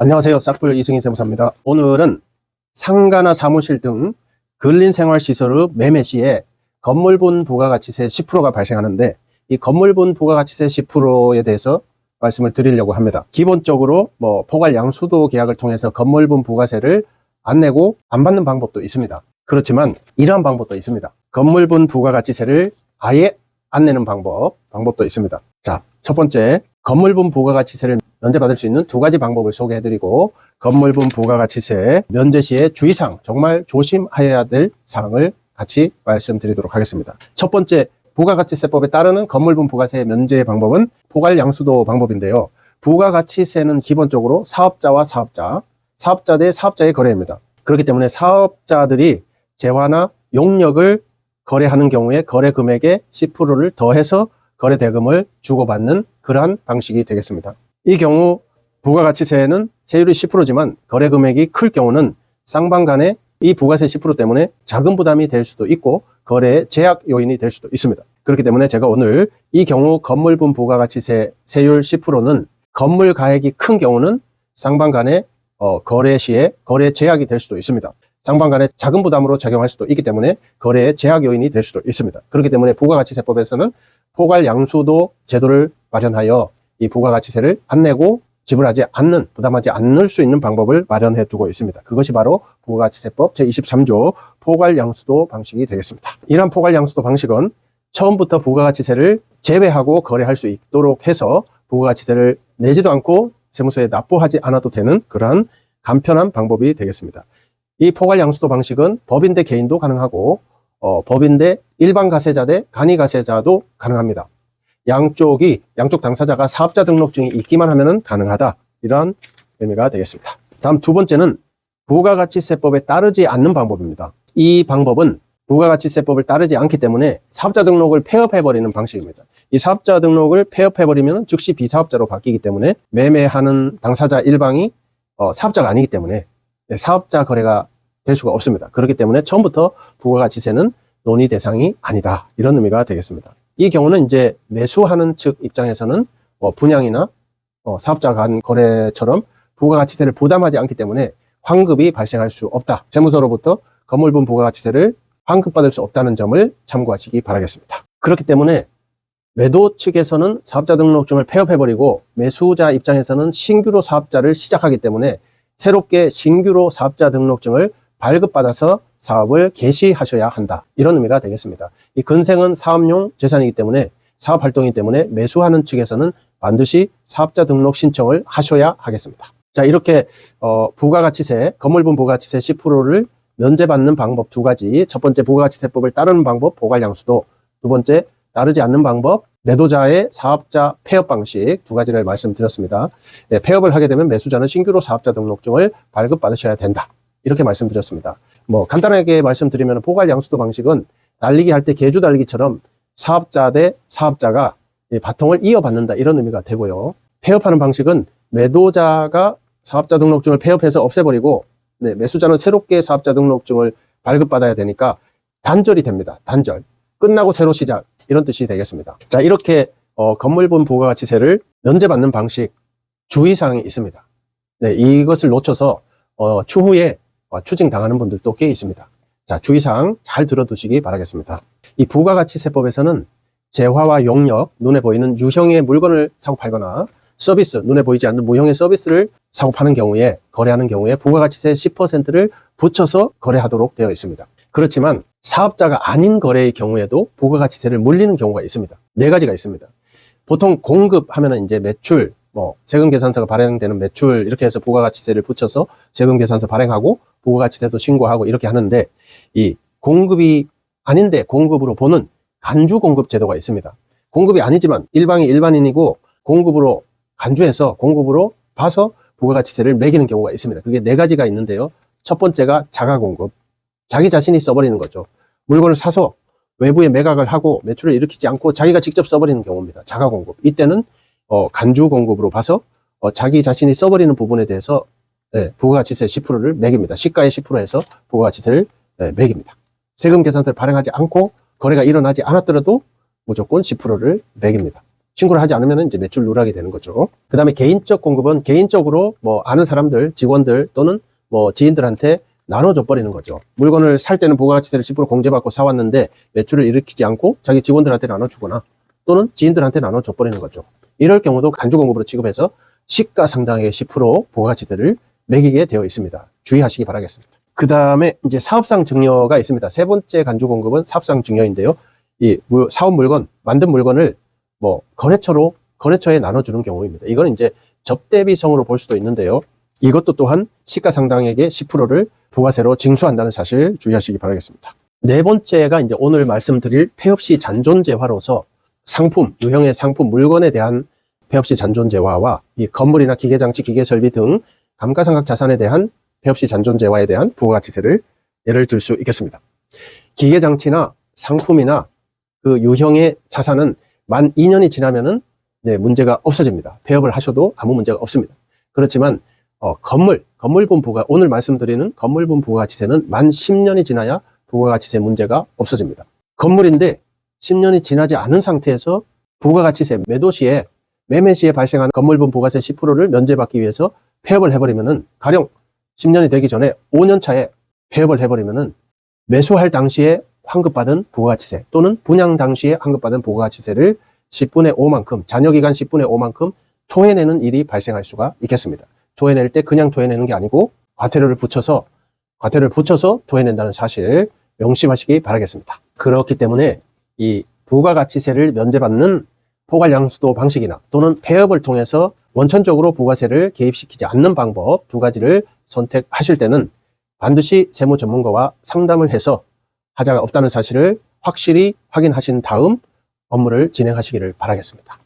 안녕하세요. 싹불 이승인 세무사입니다. 오늘은 상가나 사무실 등 근린생활시설의 매매 시에 건물분 부가가치세 10%가 발생하는데, 이 건물분 부가가치세 10%에 대해서 말씀을 드리려고 합니다. 기본적으로 포괄 양수도 계약을 통해서 건물분 부가세를 안 내고 안 받는 방법도 있습니다. 그렇지만 이러한 방법도 있습니다. 건물분 부가가치세를 아예 안 내는 방법도 있습니다. 자, 첫 번째, 건물분 부가가치세를 면제받을 수 있는 두 가지 방법을 소개해드리고, 건물분 부가가치세 면제 시에 주의사항, 정말 조심해야 될 사항을 같이 말씀드리도록 하겠습니다. 첫 번째, 부가가치세법에 따르는 건물분 부가세 면제 방법은 포괄 양수도 방법인데요. 부가가치세는 기본적으로 사업자와 사업자 대 사업자의 거래입니다. 그렇기 때문에 사업자들이 재화나 용역을 거래하는 경우에 거래 금액의 10%를 더해서 거래 대금을 주고받는 그러한 방식이 되겠습니다. 이 경우 부가가치세는 세율이 10%지만 거래 금액이 클 경우는 쌍방 간에 이 부가세 10% 때문에 자금 부담이 될 수도 있고 거래의 제약 요인이 될 수도 있습니다. 그렇기 때문에 제가 오늘 이 경우 건물분 부가가치세 세율 10%는 건물 가액이 큰 경우는 쌍방 간에 거래 시에 거래 제약이 될 수도 있습니다. 쌍방 간에 자금 부담으로 적용할 수도 있기 때문에 거래의 제약 요인이 될 수도 있습니다. 그렇기 때문에 부가가치세법에서는 포괄 양수도 제도를 마련하여 이 부가가치세를 안 내고 지불하지 않는, 부담하지 않을 수 있는 방법을 마련해 두고 있습니다. 그것이 바로 부가가치세법 제23조 포괄 양수도 방식이 되겠습니다. 이러한 포괄 양수도 방식은 처음부터 부가가치세를 제외하고 거래할 수 있도록 해서 부가가치세를 내지도 않고 세무서에 납부하지 않아도 되는 그러한 간편한 방법이 되겠습니다. 이 포괄 양수도 방식은 법인 대 개인도 가능하고 법인 대 일반 가세자 대 간이 가세자도 가능합니다. 양쪽 당사자가 사업자 등록증이 있기만 하면 가능하다, 이러한 의미가 되겠습니다. 다음 두 번째는 부가가치세법에 따르지 않는 방법입니다. 이 방법은 부가가치세법을 따르지 않기 때문에 사업자 등록을 폐업해버리는 방식입니다. 이 사업자 등록을 폐업해버리면 즉시 비사업자로 바뀌기 때문에 매매하는 당사자 일방이 사업자가 아니기 때문에 사업자 거래가 될 수가 없습니다. 그렇기 때문에 처음부터 부가가치세는 논의 대상이 아니다, 이런 의미가 되겠습니다. 이 경우는 이제 매수하는 측 입장에서는 분양이나 사업자 간 거래처럼 부가가치세를 부담하지 않기 때문에 환급이 발생할 수 없다. 세무서로부터 건물분 부가가치세를 환급받을 수 없다는 점을 참고하시기 바라겠습니다. 그렇기 때문에 매도 측에서는 사업자 등록증을 폐업해버리고 매수자 입장에서는 신규로 사업자를 시작하기 때문에 새롭게 신규로 사업자 등록증을 발급받아서 사업을 개시하셔야 한다, 이런 의미가 되겠습니다. 이 근생은 사업용 재산이기 때문에 사업활동이기 때문에 매수하는 측에서는 반드시 사업자 등록 신청을 하셔야 하겠습니다. 자, 이렇게 부가가치세, 건물분 부가가치세 10%를 면제받는 방법 두 가지, 첫 번째 부가가치세법을 따르는 방법 포괄 양수도, 두 번째 따르지 않는 방법 매도자의 사업자 폐업 방식, 두 가지를 말씀드렸습니다. 폐업을 하게 되면 매수자는 신규로 사업자 등록증을 발급받으셔야 된다, 이렇게 말씀드렸습니다. 간단하게 말씀드리면 포괄 양수도 방식은 달리기 할 때 계주 달리기처럼 사업자 대 사업자가 바통을 이어받는다, 이런 의미가 되고요. 폐업하는 방식은 매도자가 사업자 등록증을 폐업해서 없애버리고 매수자는 새롭게 사업자 등록증을 발급받아야 되니까 단절이 됩니다. 단절. 끝나고 새로 시작, 이런 뜻이 되겠습니다. 자, 이렇게 건물분 부가가치세를 면제받는 방식 주의사항이 있습니다. 이것을 놓쳐서 추후에 추징당하는 분들도 꽤 있습니다. 자, 주의사항 잘 들어두시기 바라겠습니다. 이 부가가치세법에서는 재화와 용역, 눈에 보이는 유형의 물건을 사고 팔거나 서비스, 눈에 보이지 않는 무형의 서비스를 사고 파는 경우에, 거래하는 경우에 부가가치세 10%를 붙여서 거래하도록 되어 있습니다. 그렇지만 사업자가 아닌 거래의 경우에도 부가가치세를 물리는 경우가 있습니다. 네 가지가 있습니다. 보통 공급하면은 이제 매출, 세금계산서가 발행되는 매출, 이렇게 해서 부가가치세를 붙여서 세금계산서 발행하고 부가가치세도 신고하고 이렇게 하는데, 이 공급이 아닌데 공급으로 보는 간주공급 제도가 있습니다. 공급이 아니지만 일방이 일반인이고 공급으로 간주해서 공급으로 봐서 부가가치세를 매기는 경우가 있습니다. 그게 네 가지가 있는데요. 첫 번째가 자가공급. 자기 자신이 써버리는 거죠. 물건을 사서 외부에 매각을 하고 매출을 일으키지 않고 자기가 직접 써버리는 경우입니다. 자가공급. 이때는 간주공급으로 봐서 자기 자신이 써버리는 부분에 대해서 부가가치세 10%를 매깁니다. 시가의 10%에서 부가가치세를 매깁니다. 세금계산서를 발행하지 않고 거래가 일어나지 않았더라도 무조건 10%를 매깁니다. 신고를 하지 않으면 이제 매출 누락이 되는 거죠. 그 다음에 개인적 공급은 개인적으로 뭐 아는 사람들, 직원들 또는 뭐 지인들한테 나눠줘 버리는 거죠. 물건을 살 때는 부가가치세를 10% 공제받고 사왔는데 매출을 일으키지 않고 자기 직원들한테 나눠주거나 또는 지인들한테 나눠줘 버리는 거죠. 이럴 경우도 간주공급으로 취급해서 시가상당액의 10% 부가가치세를 매기게 되어 있습니다. 주의하시기 바라겠습니다. 그 다음에 이제 사업상 증여가 있습니다. 세 번째 간주공급은 사업상 증여인데요. 이 사업 물건, 만든 물건을 뭐 거래처에 나눠주는 경우입니다. 이건 이제 접대비성으로 볼 수도 있는데요. 이것도 또한 시가상당액의 10%를 부가세로 징수한다는 사실 주의하시기 바라겠습니다. 네 번째가 이제 오늘 말씀드릴 폐업시 잔존재화로서 상품, 유형의 상품, 물건에 대한 폐업시 잔존재화와 이 건물이나 기계장치, 기계설비 등 감가상각 자산에 대한 폐업시 잔존재화에 대한 부가가치세를 예를 들 수 있겠습니다. 기계장치나 상품이나 그 유형의 자산은 만 2년이 지나면은 문제가 없어집니다. 폐업을 하셔도 아무 문제가 없습니다. 그렇지만 건물분 오늘 말씀드리는 건물분 부가가치세는 만 10년이 지나야 부가가치세 문제가 없어집니다. 건물인데 10년이 지나지 않은 상태에서 부가가치세 매매 시에 발생하는 건물분 부가세 10%를 면제받기 위해서 폐업을 해버리면은 가령 10년이 되기 전에 5년 차에 폐업을 해버리면은 매수할 당시에 환급받은 부가가치세 또는 분양 당시에 환급받은 부가가치세를 10분의 5만큼, 잔여기간 10분의 5만큼 토해내는 일이 발생할 수가 있겠습니다. 토해낼 때 그냥 토해내는 게 아니고 과태료를 붙여서 토해낸다는 사실 명심하시기 바라겠습니다. 그렇기 때문에 이 부가가치세를 면제받는 포괄양수도 방식이나 또는 폐업을 통해서 원천적으로 부가세를 개입시키지 않는 방법 두 가지를 선택하실 때는 반드시 세무 전문가와 상담을 해서 하자가 없다는 사실을 확실히 확인하신 다음 업무를 진행하시기를 바라겠습니다.